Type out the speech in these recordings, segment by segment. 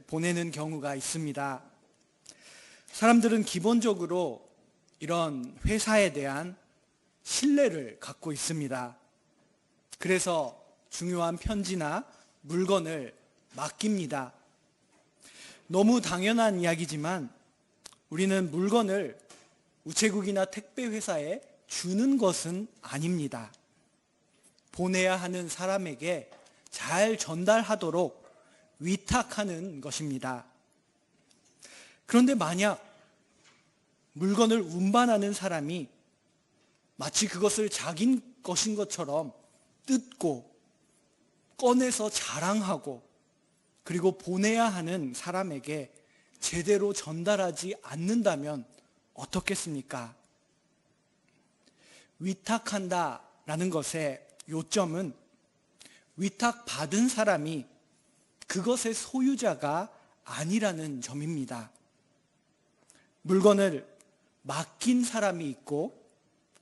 보내는 경우가 있습니다. 사람들은 기본적으로 이런 회사에 대한 신뢰를 갖고 있습니다. 그래서 중요한 편지나 물건을 맡깁니다. 너무 당연한 이야기지만 우리는 물건을 우체국이나 택배 회사에 주는 것은 아닙니다. 보내야 하는 사람에게 잘 전달하도록 위탁하는 것입니다. 그런데 만약 물건을 운반하는 사람이 마치 그것을 자기 것인 것처럼 뜯고 꺼내서 자랑하고 그리고 보내야 하는 사람에게 제대로 전달하지 않는다면 어떻겠습니까? 위탁한다라는 것의 요점은 위탁받은 사람이 그것의 소유자가 아니라는 점입니다. 물건을 맡긴 사람이 있고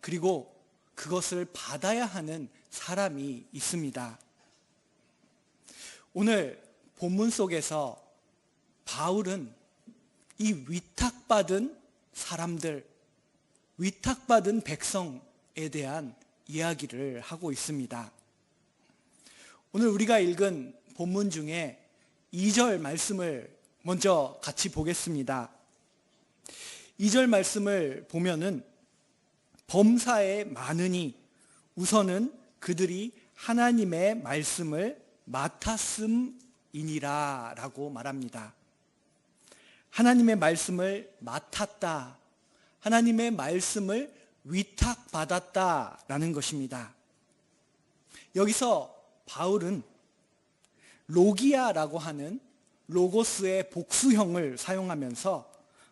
그리고 그것을 받아야 하는 사람이 있습니다. 오늘 본문 속에서 바울은 이 위탁받은 사람들, 위탁받은 백성에 대한 이야기를 하고 있습니다. 오늘 우리가 읽은 본문 중에 2절 말씀을 먼저 같이 보겠습니다. 2절 말씀을 보면은 범사에 많으니 우선은 그들이 하나님의 말씀을 맡았음이니라 라고 말합니다. 하나님의 말씀을 맡았다, 하나님의 말씀을 위탁받았다라는 것입니다. 여기서 바울은 로기아라고 하는 로고스의 복수형을 사용하면서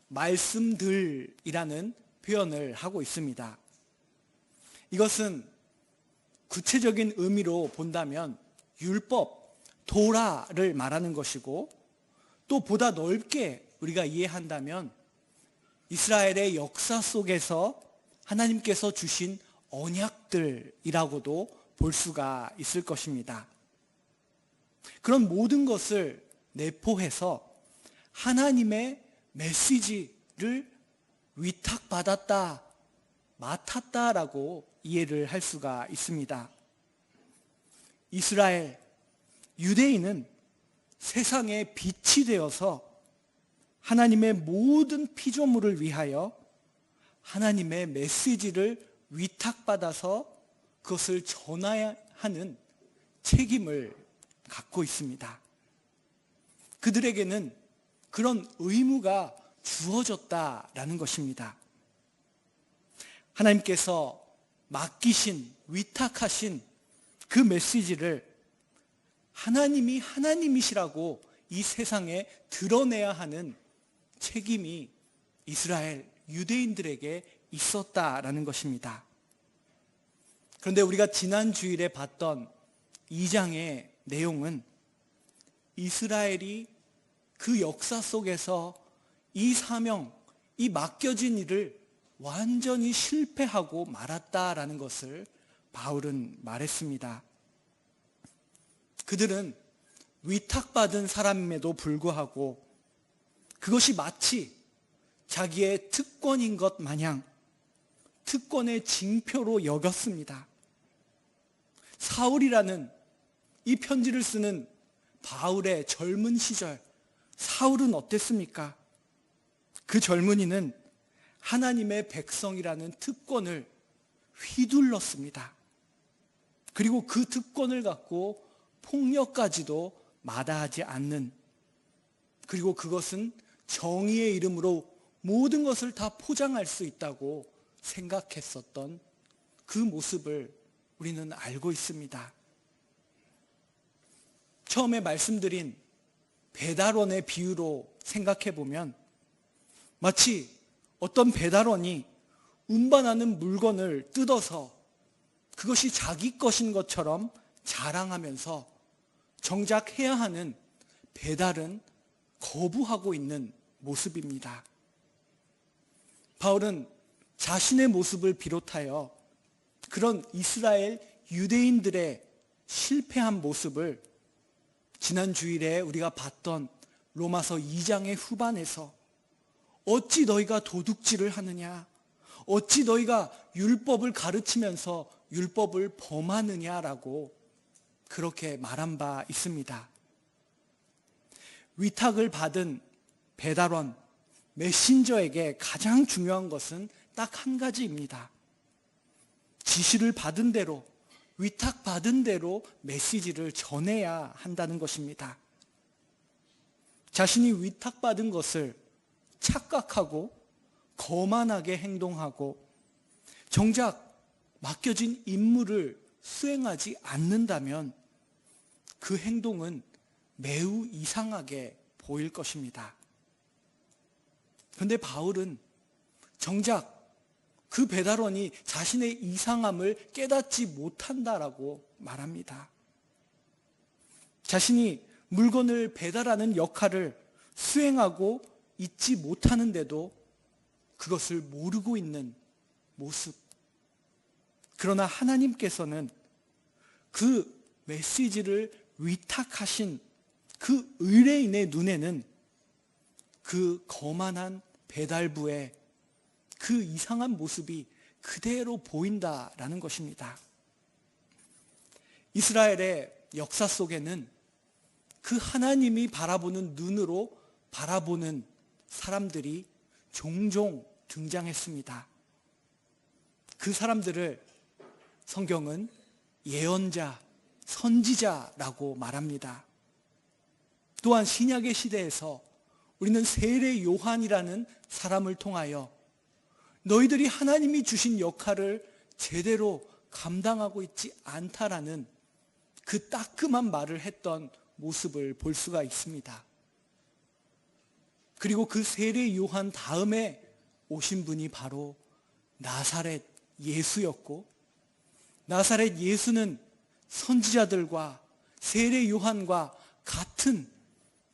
말씀들이라는 표현을 하고 있습니다. 이것은 구체적인 의미로 본다면 율법, 도라를 말하는 것이고 또 보다 넓게 우리가 이해한다면 이스라엘의 역사 속에서 하나님께서 주신 언약들이라고도 볼 수가 있을 것입니다. 그런 모든 것을 내포해서 하나님의 메시지를 위탁받았다, 맡았다라고 이해를 할 수가 있습니다. 이스라엘, 유대인은 세상의 빛이 되어서 하나님의 모든 피조물을 위하여 하나님의 메시지를 위탁받아서 그것을 전해야 하는 책임을 갖고 있습니다. 그들에게는 그런 의무가 주어졌다라는 것입니다. 하나님께서 맡기신, 위탁하신 그 메시지를 하나님이 하나님이시라고 이 세상에 드러내야 하는 책임이 이스라엘 유대인들에게 있었다라는 것입니다. 그런데 우리가 지난 주일에 봤던 2장의 내용은 이스라엘이 그 역사 속에서 이 사명, 이 맡겨진 일을 완전히 실패하고 말았다라는 것을 바울은 말했습니다. 그들은 위탁받은 사람임에도 불구하고 그것이 마치 자기의 특권인 것 마냥 특권의 징표로 여겼습니다. 사울이라는 이 편지를 쓰는 바울의 젊은 시절, 사울은 어땠습니까? 그 젊은이는 하나님의 백성이라는 특권을 휘둘렀습니다. 그리고 그 특권을 갖고 폭력까지도 마다하지 않는, 그리고 그것은 정의의 이름으로 모든 것을 다 포장할 수 있다고 생각했었던 그 모습을 우리는 알고 있습니다. 처음에 말씀드린 배달원의 비유로 생각해 보면 마치 어떤 배달원이 운반하는 물건을 뜯어서 그것이 자기 것인 것처럼 자랑하면서 정작 해야 하는 배달은 거부하고 있는 모습입니다. 바울은 자신의 모습을 비롯하여 그런 이스라엘 유대인들의 실패한 모습을 지난 주일에 우리가 봤던 로마서 2장의 후반에서 어찌 너희가 도둑질을 하느냐, 어찌 너희가 율법을 가르치면서 율법을 범하느냐라고 그렇게 말한 바 있습니다. 위탁을 받은 배달원, 메신저에게 가장 중요한 것은 딱 한 가지입니다. 지시를 받은 대로, 위탁받은 대로 메시지를 전해야 한다는 것입니다. 자신이 위탁받은 것을 착각하고 거만하게 행동하고 정작 맡겨진 임무를 수행하지 않는다면 그 행동은 매우 이상하게 보일 것입니다. 그런데 바울은 정작 그 배달원이 자신의 이상함을 깨닫지 못한다라고 말합니다. 자신이 물건을 배달하는 역할을 수행하고 있지 못하는데도 그것을 모르고 있는 모습. 그러나 하나님께서는 그 메시지를 위탁하신 그 의뢰인의 눈에는 그 거만한 배달부의 그 이상한 모습이 그대로 보인다라는 것입니다. 이스라엘의 역사 속에는 그 하나님이 바라보는 눈으로 바라보는 사람들이 종종 등장했습니다. 그 사람들을 성경은 예언자, 선지자라고 말합니다. 또한 신약의 시대에서 우리는 세례 요한이라는 사람을 통하여 너희들이 하나님이 주신 역할을 제대로 감당하고 있지 않다라는 그 따끔한 말을 했던 모습을 볼 수가 있습니다. 그리고 그 세례 요한 다음에 오신 분이 바로 나사렛 예수였고, 나사렛 예수는 선지자들과 세례 요한과 같은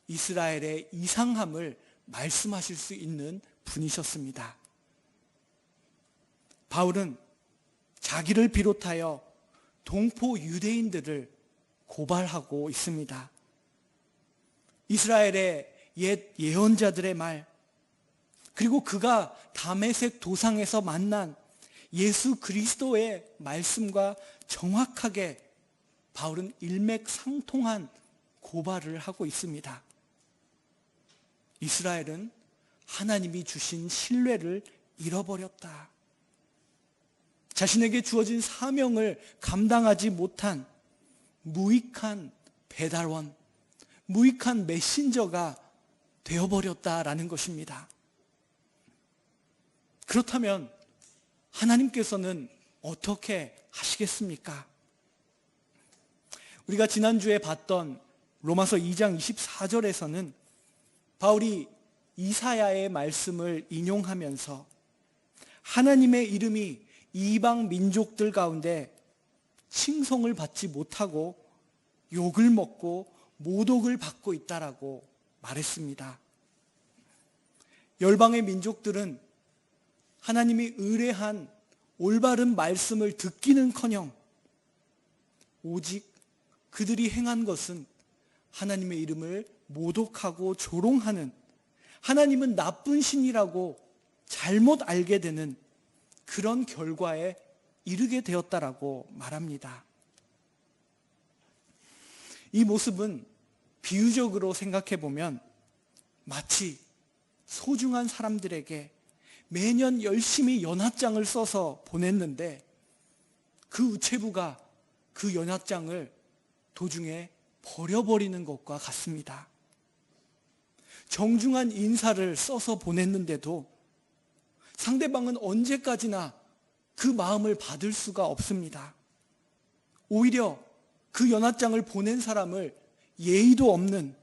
이스라엘의 이상함을 말씀하실 수 있는 분이셨습니다. 바울은 자기를 비롯하여 동포 유대인들을 고발하고 있습니다. 이스라엘의 옛 예언자들의 말, 그리고 그가 다메섹 도상에서 만난 예수 그리스도의 말씀과 정확하게 바울은 일맥상통한 고발을 하고 있습니다. 이스라엘은 하나님이 주신 신뢰를 잃어버렸다. 자신에게 주어진 사명을 감당하지 못한 무익한 배달원, 무익한 메신저가 되어버렸다라는 것입니다. 그렇다면 하나님께서는 어떻게 하시겠습니까? 우리가 지난주에 봤던 로마서 2장 24절에서는 바울이 이사야의 말씀을 인용하면서 하나님의 이름이 이방 민족들 가운데 칭송을 받지 못하고 욕을 먹고 모독을 받고 있다라고 말했습니다. 열방의 민족들은 하나님이 의뢰한 올바른 말씀을 듣기는커녕 오직 그들이 행한 것은 하나님의 이름을 모독하고 조롱하는, 하나님은 나쁜 신이라고 잘못 알게 되는 그런 결과에 이르게 되었다라고 말합니다. 이 모습은 비유적으로 생각해 보면 마치 소중한 사람들에게 매년 열심히 연합장을 써서 보냈는데 그 우체부가 그 연합장을 도중에 버려버리는 것과 같습니다. 정중한 인사를 써서 보냈는데도 상대방은 언제까지나 그 마음을 받을 수가 없습니다. 오히려 그 연합장을 보낸 사람을 예의도 없는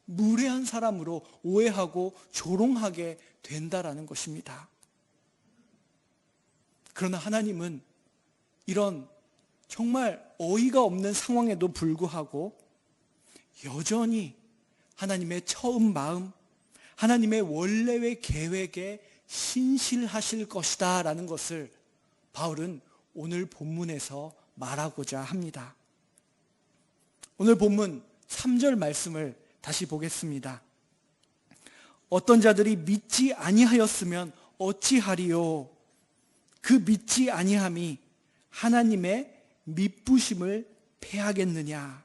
무례한 사람으로 오해하고 조롱하게 된다라는 것입니다. 그러나 하나님은 이런 정말 어이가 없는 상황에도 불구하고 여전히 하나님의 처음 마음, 하나님의 원래의 계획에 신실하실 것이다 라는 것을 바울은 오늘 본문에서 말하고자 합니다. 오늘 본문 3절 말씀을 다시 보겠습니다. 어떤 자들이 믿지 아니하였으면 어찌하리요? 그 믿지 아니함이 하나님의 미쁘심을 패하겠느냐?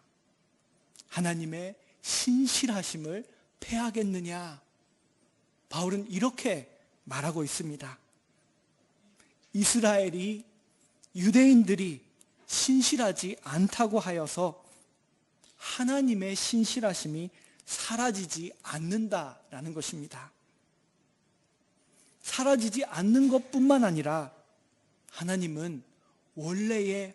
하나님의 신실하심을 패하겠느냐? 바울은 이렇게 말하고 있습니다. 이스라엘이, 유대인들이 신실하지 않다고 하여서 하나님의 신실하심이 사라지지 않는다라는 것입니다. 사라지지 않는 것뿐만 아니라 하나님은 원래의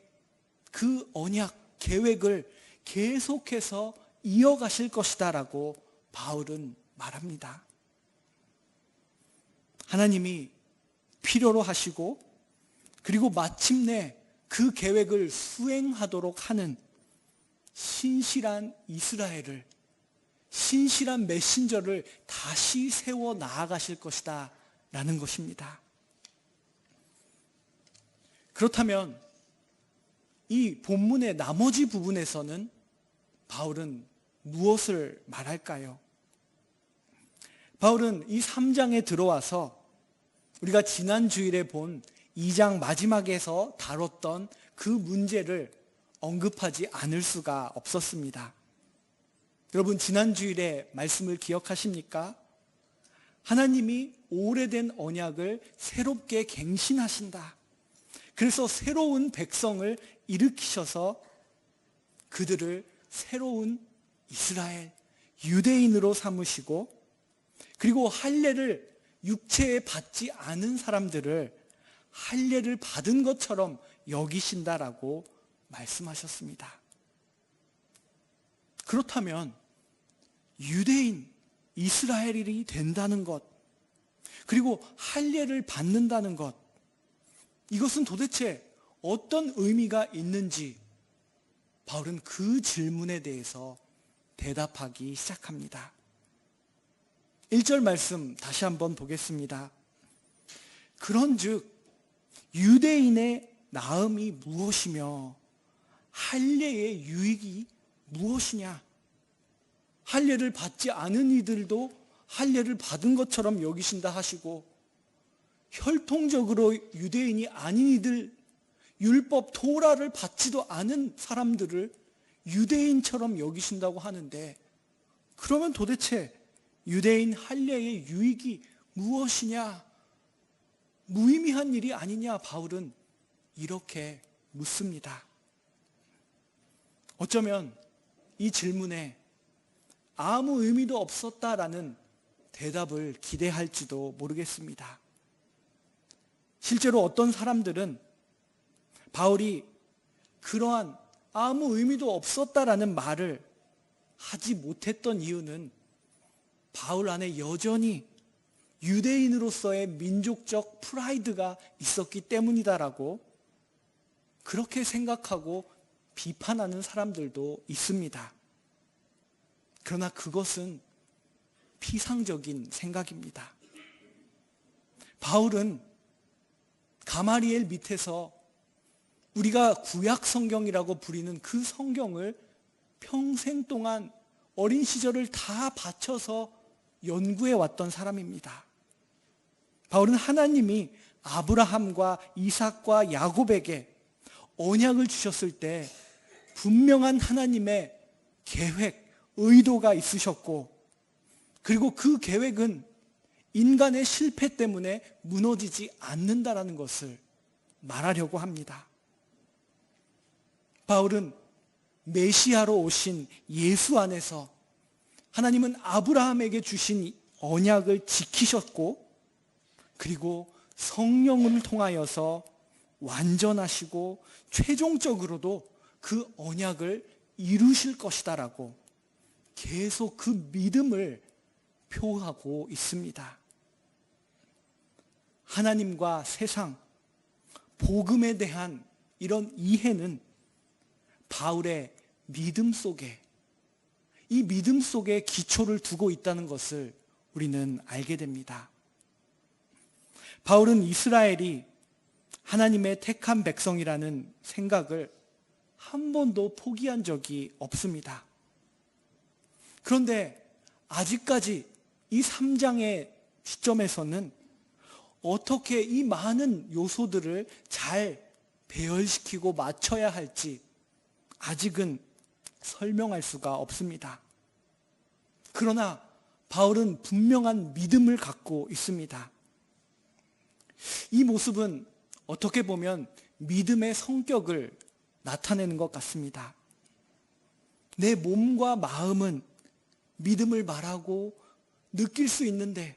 그 언약, 계획을 계속해서 이어가실 것이다라고 바울은 말합니다. 하나님이 필요로 하시고 그리고 마침내 그 계획을 수행하도록 하는 신실한 이스라엘을, 신실한 메신저를 다시 세워 나아가실 것이다 라는 것입니다. 그렇다면 이 본문의 나머지 부분에서는 바울은 무엇을 말할까요? 바울은 이 3장에 들어와서 우리가 지난 주일에 본 2장 마지막에서 다뤘던 그 문제를 언급하지 않을 수가 없었습니다. 여러분, 지난 주일에 말씀을 기억하십니까? 하나님이 오래된 언약을 새롭게 갱신하신다. 그래서 새로운 백성을 일으키셔서 그들을 새로운 이스라엘, 유대인으로 삼으시고, 그리고 할례를 육체에 받지 않은 사람들을 할례를 받은 것처럼 여기신다라고 말씀하셨습니다. 그렇다면 유대인, 이스라엘이 된다는 것, 그리고 할례를 받는다는 것, 이것은 도대체 어떤 의미가 있는지 바울은 그 질문에 대해서 대답하기 시작합니다. 1절 말씀 다시 한번 보겠습니다. 그런즉 유대인의 나음이 무엇이며 할례의 유익이 무엇이냐? 할례를 받지 않은 이들도 할례를 받은 것처럼 여기신다 하시고, 혈통적으로 유대인이 아닌 이들, 율법 토라를 받지도 않은 사람들을 유대인처럼 여기신다고 하는데, 그러면 도대체 유대인 할례의 유익이 무엇이냐? 무의미한 일이 아니냐? 바울은 이렇게 묻습니다. 어쩌면 이 질문에 아무 의미도 없었다라는 대답을 기대할지도 모르겠습니다. 실제로 어떤 사람들은 바울이 그러한 아무 의미도 없었다라는 말을 하지 못했던 이유는 바울 안에 여전히 유대인으로서의 민족적 프라이드가 있었기 때문이다라고 그렇게 생각하고 비판하는 사람들도 있습니다. 그러나 그것은 피상적인 생각입니다. 바울은 가마리엘 밑에서 우리가 구약 성경이라고 부리는 그 성경을 평생 동안 어린 시절을 다 바쳐서 연구해 왔던 사람입니다. 바울은 하나님이 아브라함과 이삭과 야곱에게 언약을 주셨을 때 분명한 하나님의 계획, 의도가 있으셨고, 그리고 그 계획은 인간의 실패 때문에 무너지지 않는다라는 것을 말하려고 합니다. 바울은 메시아로 오신 예수 안에서 하나님은 아브라함에게 주신 언약을 지키셨고, 그리고 성령을 통하여서 완전하시고 최종적으로도 그 언약을 이루실 것이다라고 계속 그 믿음을 표하고 있습니다. 하나님과 세상, 복음에 대한 이런 이해는 바울의 믿음 속에, 이 믿음 속에 기초를 두고 있다는 것을 우리는 알게 됩니다. 바울은 이스라엘이 하나님의 택한 백성이라는 생각을 한 번도 포기한 적이 없습니다. 그런데 아직까지 이 3장의 시점에서는 어떻게 이 많은 요소들을 잘 배열시키고 맞춰야 할지 아직은 설명할 수가 없습니다. 그러나 바울은 분명한 믿음을 갖고 있습니다. 이 모습은 어떻게 보면 믿음의 성격을 나타내는 것 같습니다. 내 몸과 마음은 믿음을 말하고 느낄 수 있는데,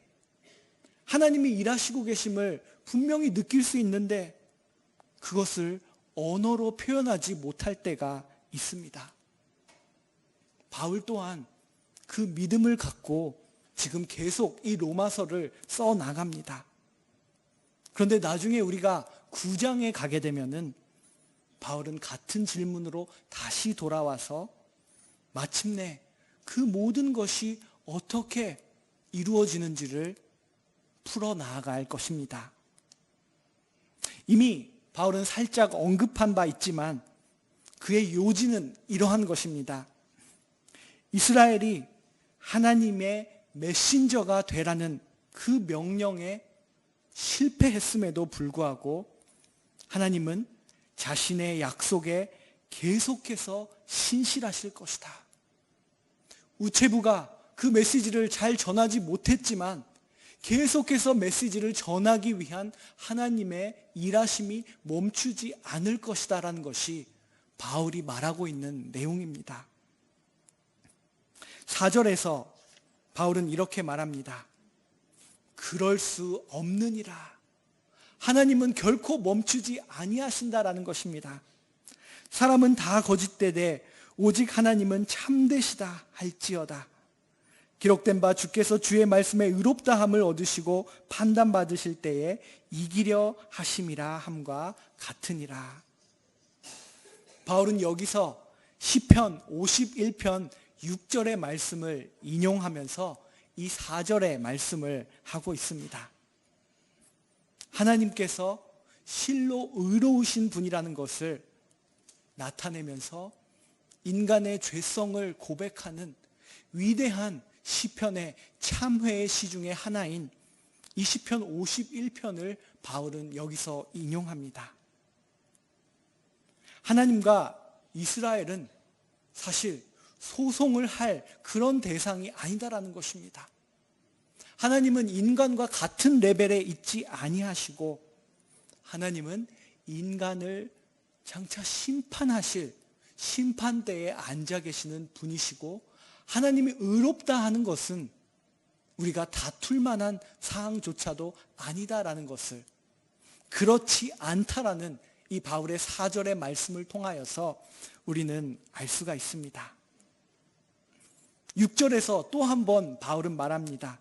하나님이 일하시고 계심을 분명히 느낄 수 있는데 그것을 언어로 표현하지 못할 때가 있습니다. 바울 또한 그 믿음을 갖고 지금 계속 이 로마서를 써 나갑니다. 그런데 나중에 우리가 9장에 가게 되면은 바울은 같은 질문으로 다시 돌아와서 마침내 그 모든 것이 어떻게 이루어지는지를 풀어나갈 것입니다. 이미 바울은 살짝 언급한 바 있지만 그의 요지는 이러한 것입니다. 이스라엘이 하나님의 메신저가 되라는 그 명령에 실패했음에도 불구하고 하나님은 자신의 약속에 계속해서 신실하실 것이다. 우체부가 그 메시지를 잘 전하지 못했지만 계속해서 메시지를 전하기 위한 하나님의 일하심이 멈추지 않을 것이다 라는 것이 바울이 말하고 있는 내용입니다. 4절에서 바울은 이렇게 말합니다. 그럴 수 없느니라. 하나님은 결코 멈추지 아니하신다라는 것입니다. 사람은 다 거짓되되 오직 하나님은 참되시다 할지어다. 기록된 바 주께서 주의 말씀에 의롭다함을 얻으시고 판단받으실 때에 이기려 하심이라 함과 같으니라. 바울은 여기서 시편 51편 6절의 말씀을 인용하면서 이 4절의 말씀을 하고 있습니다. 하나님께서 실로 의로우신 분이라는 것을 나타내면서 인간의 죄성을 고백하는 위대한 시편의 참회의 시 중에 하나인 이 시편 51편을 바울은 여기서 인용합니다. 하나님과 이스라엘은 사실 소송을 할 그런 대상이 아니다라는 것입니다. 하나님은 인간과 같은 레벨에 있지 아니하시고 하나님은 인간을 장차 심판하실 심판대에 앉아 계시는 분이시고 하나님이 의롭다 하는 것은 우리가 다툴 만한 사항조차도 아니다라는 것을, 그렇지 않다라는 이 바울의 4절의 말씀을 통하여서 우리는 알 수가 있습니다. 6절에서 또 한 번 바울은 말합니다.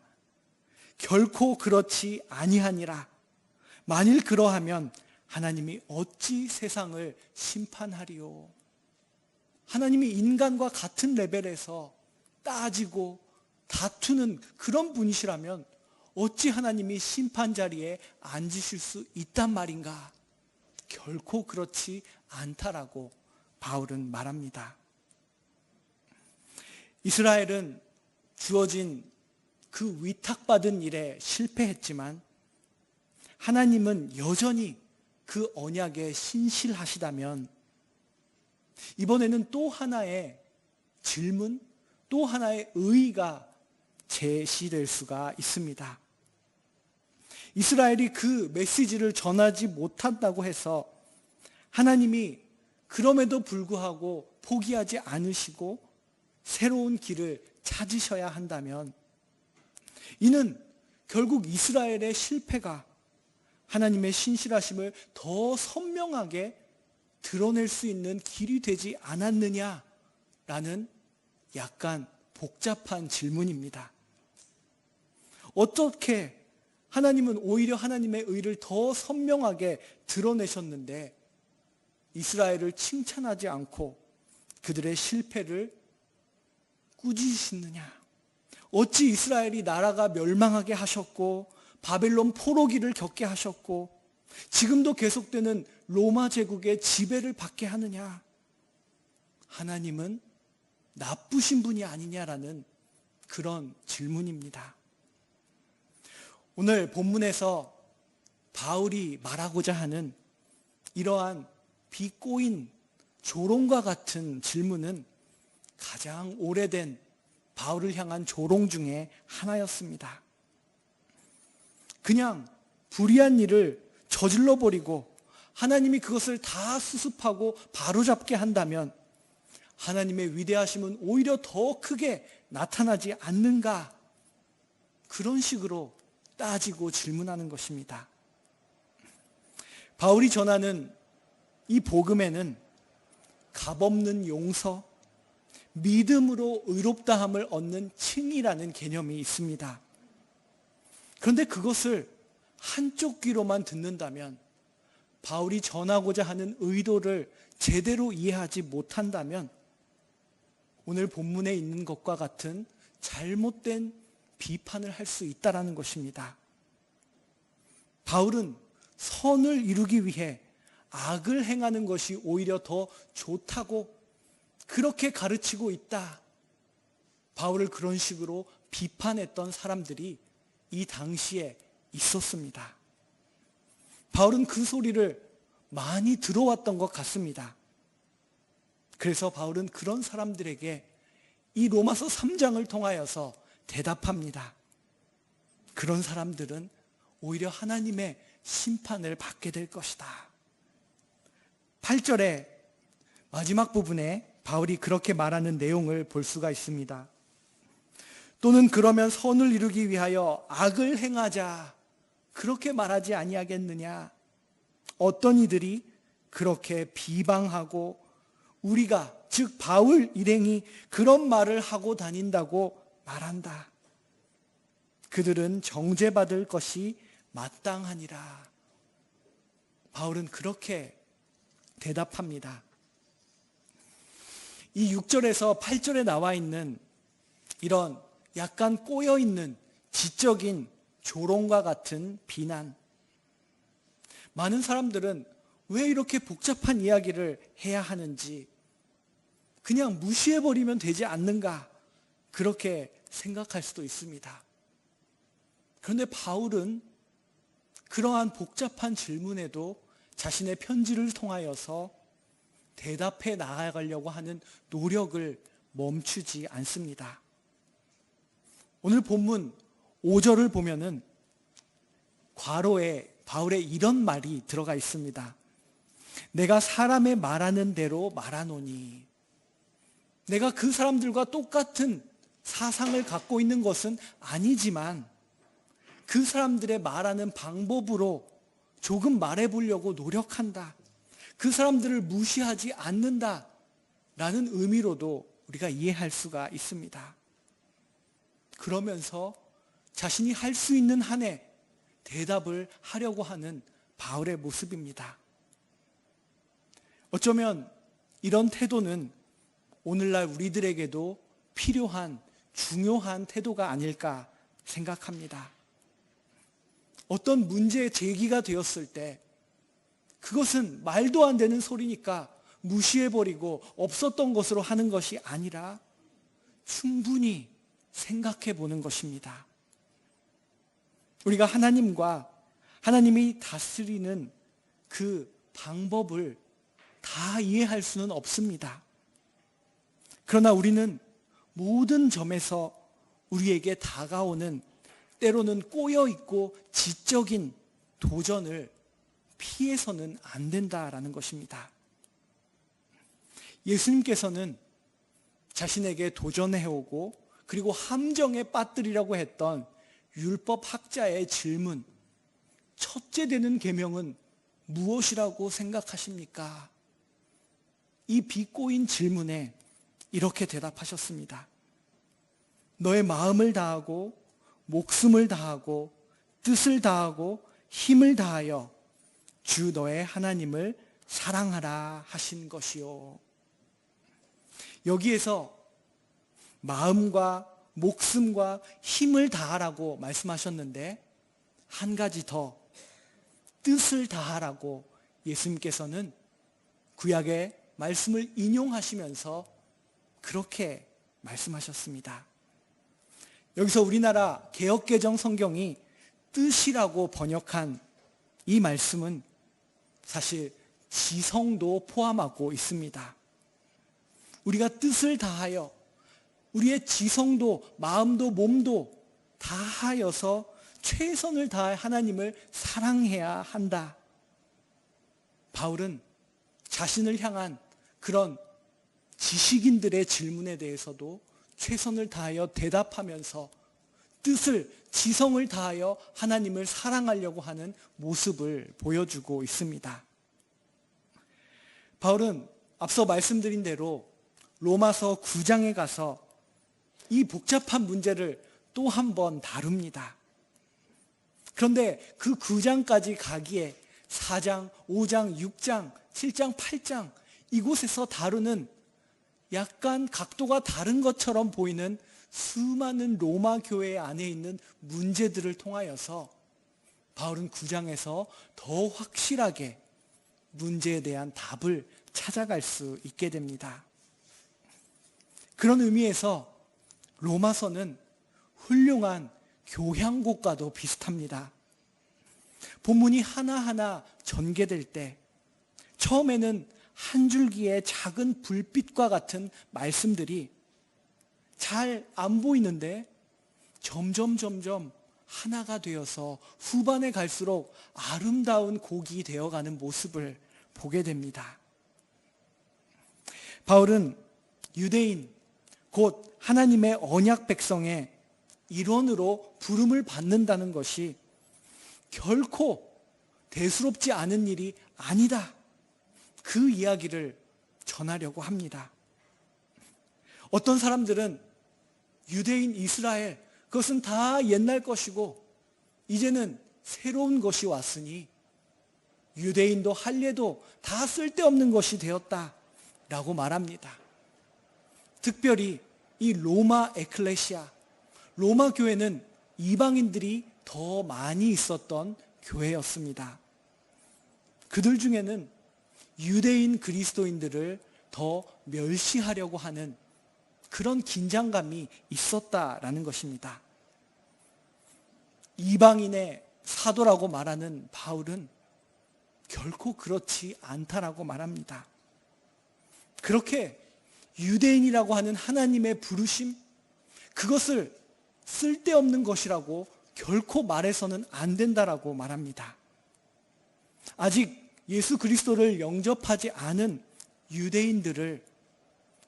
결코 그렇지 아니하니라. 만일 그러하면 하나님이 어찌 세상을 심판하리요. 하나님이 인간과 같은 레벨에서 따지고 다투는 그런 분이시라면 어찌 하나님이 심판 자리에 앉으실 수 있단 말인가? 결코 그렇지 않다라고 바울은 말합니다. 이스라엘은 주어진 그 위탁받은 일에 실패했지만 하나님은 여전히 그 언약에 신실하시다면 이번에는 또 하나의 질문, 또 하나의 의의가 제시될 수가 있습니다. 이스라엘이 그 메시지를 전하지 못한다고 해서 하나님이 그럼에도 불구하고 포기하지 않으시고 새로운 길을 찾으셔야 한다면 이는 결국 이스라엘의 실패가 하나님의 신실하심을 더 선명하게 드러낼 수 있는 길이 되지 않았느냐라는 약간 복잡한 질문입니다. 어떻게 하나님은 오히려 하나님의 의를 더 선명하게 드러내셨는데 이스라엘을 칭찬하지 않고 그들의 실패를 꾸짖으시느냐? 어찌 이스라엘이 나라가 멸망하게 하셨고 바벨론 포로기를 겪게 하셨고 지금도 계속되는 로마 제국의 지배를 받게 하느냐? 하나님은 나쁘신 분이 아니냐라는 그런 질문입니다. 오늘 본문에서 바울이 말하고자 하는 이러한 비꼬인 조롱과 같은 질문은 가장 오래된 바울을 향한 조롱 중에 하나였습니다. 그냥 불의한 일을 저질러 버리고 하나님이 그것을 다 수습하고 바로잡게 한다면 하나님의 위대하심은 오히려 더 크게 나타나지 않는가? 그런 식으로 따지고 질문하는 것입니다. 바울이 전하는 이 복음에는 값없는 용서, 믿음으로 의롭다함을 얻는 칭의라는 개념이 있습니다. 그런데 그것을 한쪽 귀로만 듣는다면, 바울이 전하고자 하는 의도를 제대로 이해하지 못한다면 오늘 본문에 있는 것과 같은 잘못된 비판을 할 수 있다는 것입니다. 바울은 선을 이루기 위해 악을 행하는 것이 오히려 더 좋다고 그렇게 가르치고 있다. 바울을 그런 식으로 비판했던 사람들이 이 당시에 있었습니다. 바울은 그 소리를 많이 들어왔던 것 같습니다. 그래서 바울은 그런 사람들에게 이 로마서 3장을 통하여서 대답합니다. 그런 사람들은 오히려 하나님의 심판을 받게 될 것이다. 8절의 마지막 부분에 바울이 그렇게 말하는 내용을 볼 수가 있습니다. 또는 그러면 선을 이루기 위하여 악을 행하자 그렇게 말하지 아니하겠느냐? 어떤 이들이 그렇게 비방하고 우리가 즉 바울 일행이 그런 말을 하고 다닌다고 말한다. 그들은 정죄받을 것이 마땅하니라. 바울은 그렇게 대답합니다. 이 6절에서 8절에 나와 있는 이런 약간 꼬여있는 지적인 조롱과 같은 비난. 많은 사람들은 왜 이렇게 복잡한 이야기를 해야 하는지 그냥 무시해버리면 되지 않는가 그렇게 생각할 수도 있습니다. 그런데 바울은 그러한 복잡한 질문에도 자신의 편지를 통하여서 대답해 나아가려고 하는 노력을 멈추지 않습니다. 오늘 본문 5절을 보면은 괄호에 바울의 이런 말이 들어가 있습니다. 내가 사람의 말하는 대로 말하노니. 내가 그 사람들과 똑같은 사상을 갖고 있는 것은 아니지만 그 사람들의 말하는 방법으로 조금 말해보려고 노력한다. 그 사람들을 무시하지 않는다 라는 의미로도 우리가 이해할 수가 있습니다. 그러면서 자신이 할 수 있는 한에 대답을 하려고 하는 바울의 모습입니다. 어쩌면 이런 태도는 오늘날 우리들에게도 필요한 중요한 태도가 아닐까 생각합니다. 어떤 문제 제기가 되었을 때 그것은 말도 안 되는 소리니까 무시해버리고 없었던 것으로 하는 것이 아니라 충분히 생각해 보는 것입니다. 우리가 하나님과 하나님이 다스리는 그 방법을 다 이해할 수는 없습니다. 그러나 우리는 모든 점에서 우리에게 다가오는 때로는 꼬여있고 지적인 도전을 피해서는 안 된다라는 것입니다. 예수님께서는 자신에게 도전해오고 그리고 함정에 빠뜨리려고 했던 율법학자의 질문, 첫째 되는 계명은 무엇이라고 생각하십니까? 이 비꼬인 질문에 이렇게 대답하셨습니다. 너의 마음을 다하고 목숨을 다하고 뜻을 다하고 힘을 다하여 주 너의 하나님을 사랑하라 하신 것이요. 여기에서 마음과 목숨과 힘을 다하라고 말씀하셨는데 한 가지 더 뜻을 다하라고 예수님께서는 구약의 말씀을 인용하시면서 그렇게 말씀하셨습니다. 여기서 우리나라 개역개정 성경이 뜻이라고 번역한 이 말씀은 사실 지성도 포함하고 있습니다. 우리가 뜻을 다하여 우리의 지성도 마음도 몸도 다하여서 최선을 다해 하나님을 사랑해야 한다. 바울은 자신을 향한 그런 지식인들의 질문에 대해서도 최선을 다하여 대답하면서 뜻을, 지성을 다하여 하나님을 사랑하려고 하는 모습을 보여주고 있습니다. 바울은 앞서 말씀드린 대로 로마서 9장에 가서 이 복잡한 문제를 또 한 번 다룹니다. 그런데 그 9장까지 가기에 4장, 5장, 6장, 7장, 8장 이곳에서 다루는 약간 각도가 다른 것처럼 보이는 수많은 로마 교회 안에 있는 문제들을 통하여서 바울은 9장에서 더 확실하게 문제에 대한 답을 찾아갈 수 있게 됩니다. 그런 의미에서 로마서는 훌륭한 교향곡과도 비슷합니다. 본문이 하나하나 전개될 때 처음에는 한 줄기의 작은 불빛과 같은 말씀들이 잘 안 보이는데 점점 하나가 되어서 후반에 갈수록 아름다운 곡이 되어가는 모습을 보게 됩니다. 바울은 유대인 곧 하나님의 언약 백성의 일원으로 부름을 받는다는 것이 결코 대수롭지 않은 일이 아니다. 그 이야기를 전하려고 합니다. 어떤 사람들은 유대인 이스라엘 그것은 다 옛날 것이고 이제는 새로운 것이 왔으니 유대인도 할례도 다 쓸데없는 것이 되었다라고 말합니다. 특별히 이 로마 에클레시아, 로마 교회는 이방인들이 더 많이 있었던 교회였습니다. 그들 중에는 유대인 그리스도인들을 더 멸시하려고 하는 그런 긴장감이 있었다라는 것입니다. 이방인의 사도라고 말하는 바울은 결코 그렇지 않다라고 말합니다. 그렇게 유대인이라고 하는 하나님의 부르심, 그것을 쓸데없는 것이라고 결코 말해서는 안 된다라고 말합니다. 아직 예수 그리스도를 영접하지 않은 유대인들을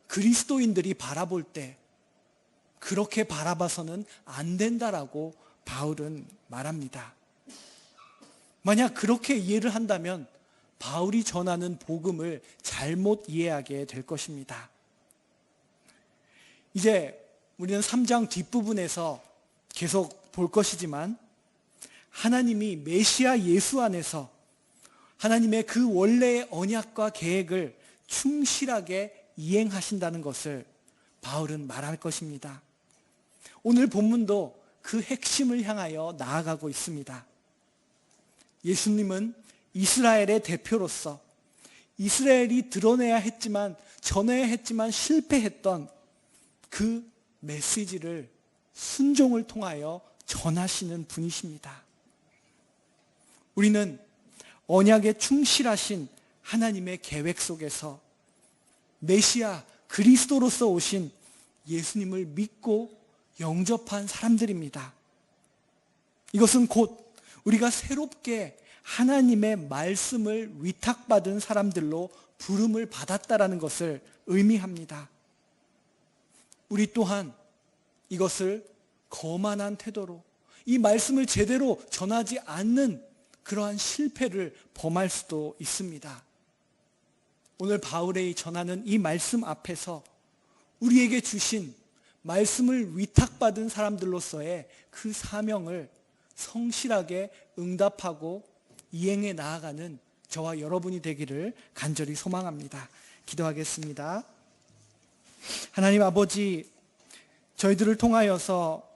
그리스도인들이 바라볼 때 그렇게 바라봐서는 안 된다라고 바울은 말합니다. 만약 그렇게 이해를 한다면 바울이 전하는 복음을 잘못 이해하게 될 것입니다. 이제 우리는 3장 뒷부분에서 계속 볼 것이지만 하나님이 메시아 예수 안에서 하나님의 그 원래의 언약과 계획을 충실하게 이행하신다는 것을 바울은 말할 것입니다. 오늘 본문도 그 핵심을 향하여 나아가고 있습니다. 예수님은 이스라엘의 대표로서 이스라엘이 드러내야 했지만 전해야 했지만 실패했던 그 메시지를 순종을 통하여 전하시는 분이십니다. 우리는 언약에 충실하신 하나님의 계획 속에서 메시아 그리스도로서 오신 예수님을 믿고 영접한 사람들입니다. 이것은 곧 우리가 새롭게 하나님의 말씀을 위탁받은 사람들로 부름을 받았다라는 것을 의미합니다. 우리 또한 이것을 거만한 태도로 이 말씀을 제대로 전하지 않는 그러한 실패를 범할 수도 있습니다. 오늘 바울이 전하는 이 말씀 앞에서 우리에게 주신 말씀을 위탁받은 사람들로서의 그 사명을 성실하게 응답하고 이행해 나아가는 저와 여러분이 되기를 간절히 소망합니다. 기도하겠습니다. 하나님 아버지, 저희들을 통하여서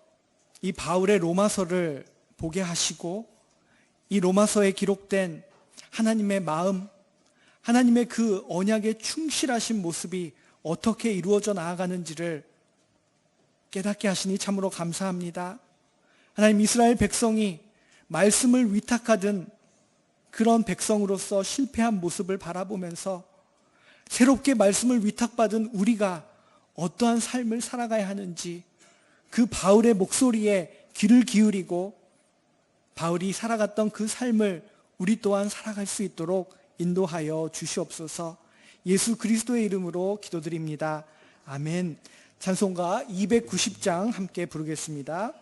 이 바울의 로마서를 보게 하시고 이 로마서에 기록된 하나님의 마음, 하나님의 그 언약에 충실하신 모습이 어떻게 이루어져 나아가는지를 깨닫게 하시니 참으로 감사합니다. 하나님, 이스라엘 백성이 말씀을 위탁하던 그런 백성으로서 실패한 모습을 바라보면서 새롭게 말씀을 위탁받은 우리가 어떠한 삶을 살아가야 하는지 그 바울의 목소리에 귀를 기울이고 바울이 살아갔던 그 삶을 우리 또한 살아갈 수 있도록 인도하여 주시옵소서. 예수 그리스도의 이름으로 기도드립니다. 아멘. 찬송가 290장 함께 부르겠습니다.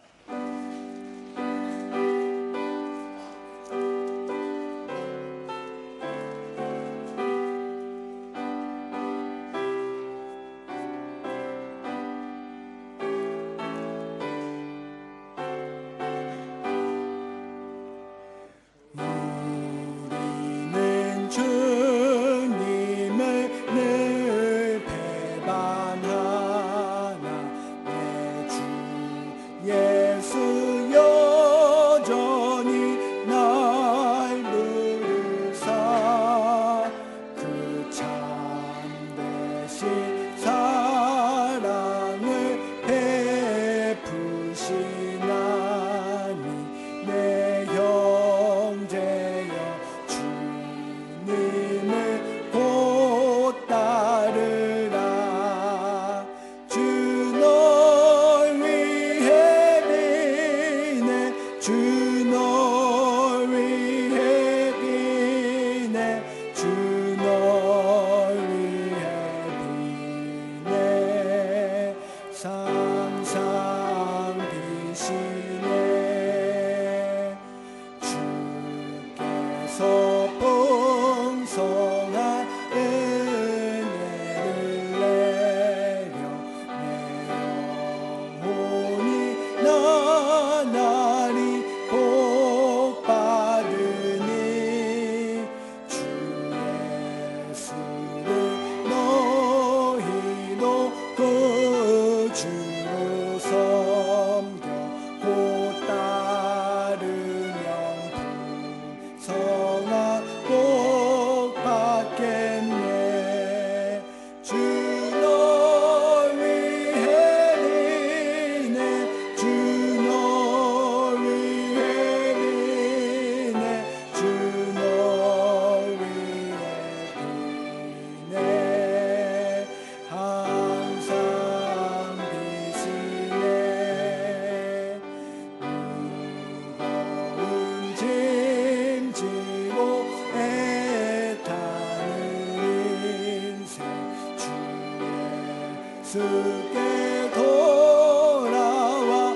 주께 돌아와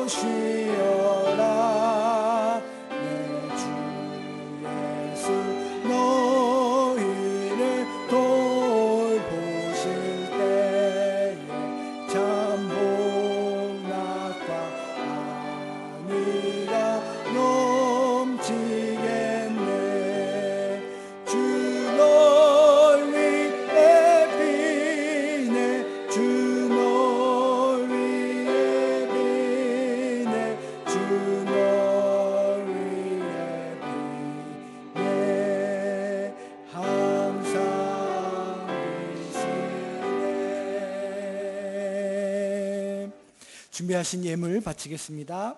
보시어라. 내 주 예수 너희를 돌보실 때에 참 복락과 안위가 넘치겠네. 주 널 위해 비네. 주 널 위해 비네. 주 널 위해 비네. 항상 비시네. 준비하신 예물 바치겠습니다.